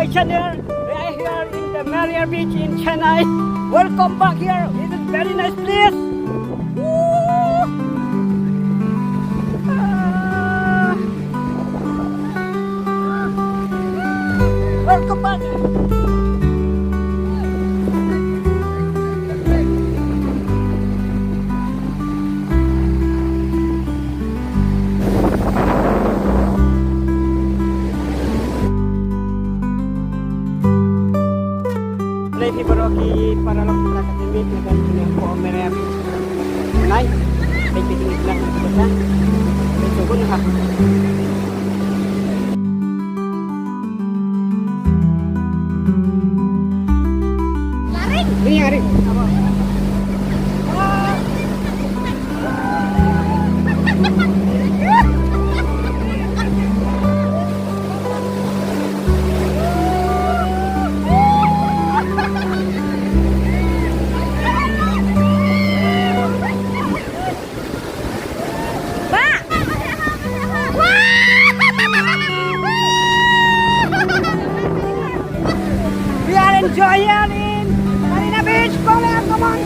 my channel. We are here in the Marina Beach in Chennai. Welcome back here. It is very nice place. Welcome back. Lady Baroki para lang sa katimit na ganyan po Marina Beach. Nay, may pitingit lang sa kita. May sugon ha. Ini hari. We are enjoying in Marina Beach. Come on.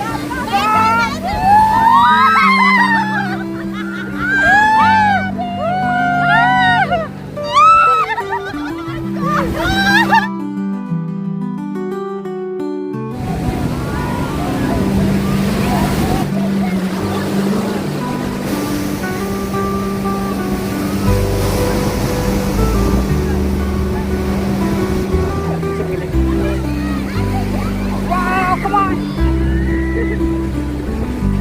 Wow, come on.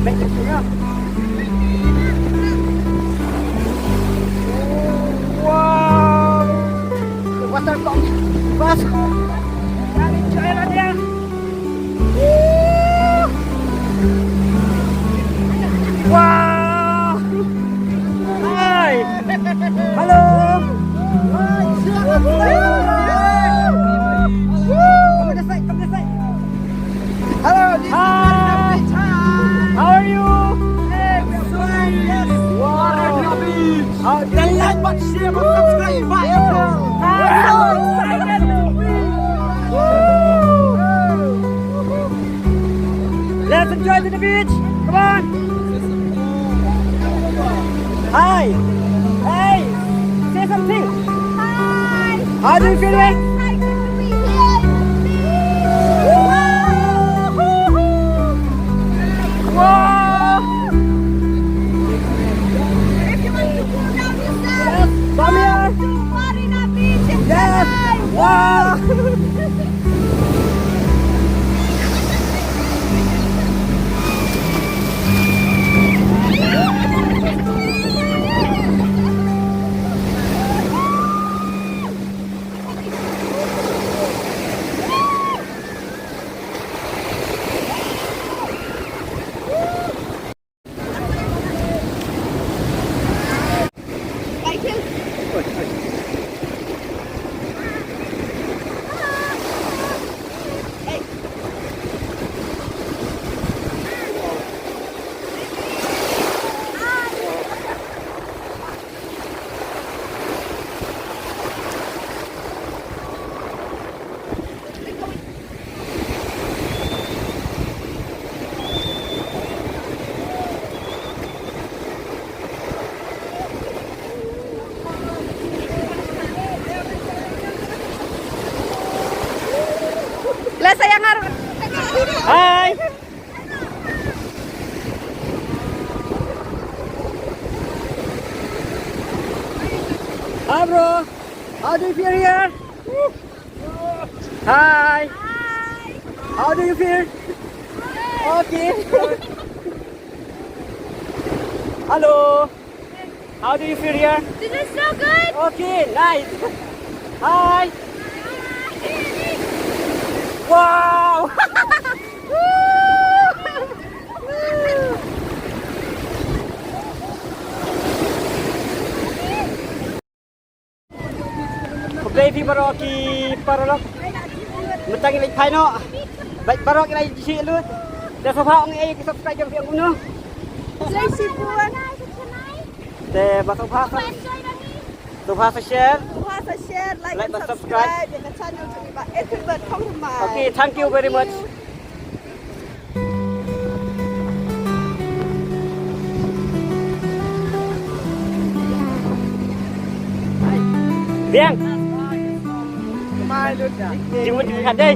Make it up. Wow. The water comes fast. Yan, enjoy lang yan. Wow. Hi. Hello. Come this side. Hello. Hi. How are you? Wow. Then like, but share, but subscribe, bye everyone. I'm so excited. Let's enjoy the beach. Come on. Hi. Hey. Say something. Hi! How do you feel? Excited to be here! Wow. If you want to cool down yourself, Come here. to Marina Beach in Yes. Chennai! Wow. Thank you. Lah saya ngarep. Hi. Hi, bro. How do you feel here? Hi. How do you feel? Okay. Hello. How do you feel here? This is so good! Okay, nice. Hi. Wow. Baby Baroki parolok. Matang ilay paino. Baik Baroki ilay di lut. Da sa phaong ay subscribe jam piang uno. Say sibuan. Te basong pha. Tuhan share. Tuhan share, like Like and and subscribe. subscribe. Yang ke channel tu ni, Ethelbert Kong Rumah. Okay, thank you very much. Biang, Mai luôn à. jemput di dekat deh.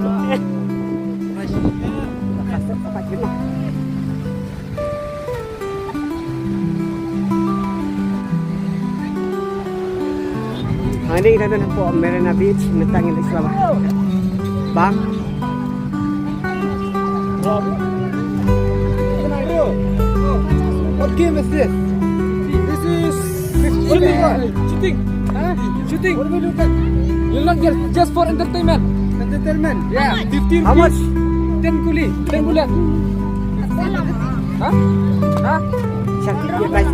Ini kita nampak Marina Beach, mentang yang Islam. Bang, What game is this? This is shooting. Shooting. Huh? Shooting. What do we look at? You'll not get just for entertainment. Entertainment. Yeah, 50 how much? 10 kuli, 10 bulan. Hah? Hah? Cantik dia guys.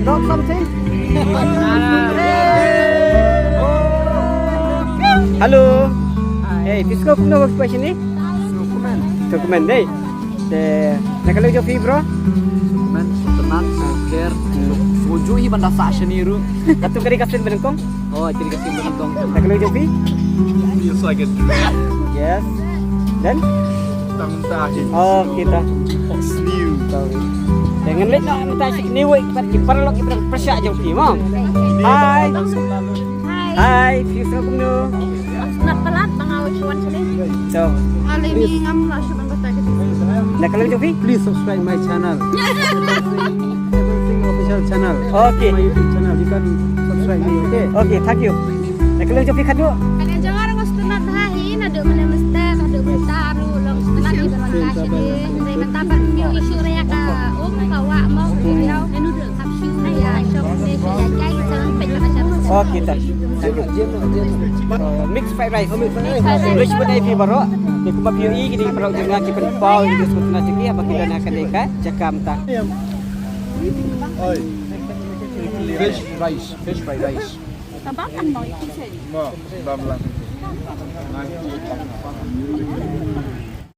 Not something. Halo. Hey, Fisco kumna work pa sini? Dokumen deh. Nak kalau jauh bro? Men, tenang, care. Wujud iban dah fashion niru. Katu kali kasih benengkong. Oh, jadi kasih benong. Nak kalau jauh Feels like a Yes. Dan? tangtahin. Oh, kita. Slew. Dengan lihat nak minta ni woi kiper lo kiper persyak jauh mau. Hai. Hai, Fisco kumno. Nak pelat bangau cuan sini. So, Ali ni ngam lah cuman kata gitu. nak kalau jauh? Please subscribe my channel. Everything official channel. Okay. My YouTube channel. You can subscribe me, okay? Okay, thank you. Nak kalau jauh kadu. Kanya jangan orang mesti nak hahin ada mana mesti ada bertaruh long nak di dalam kasih deh. Saya mentapar new isu raya ka. Bawa mau duriaw. Anu dah kapsu saya shop saya jai jangan pencet aja. Okay, thank you. Mix fried rice. Boleh cuba dari baru. Dia kumpul PUI kita perlu jangan kita pau kita sebut nak cakap apa kita nak dekat cakap mentah. Oi. Fish rice, fish fried rice. Tabakan mau ikut saya. Mo, bablang.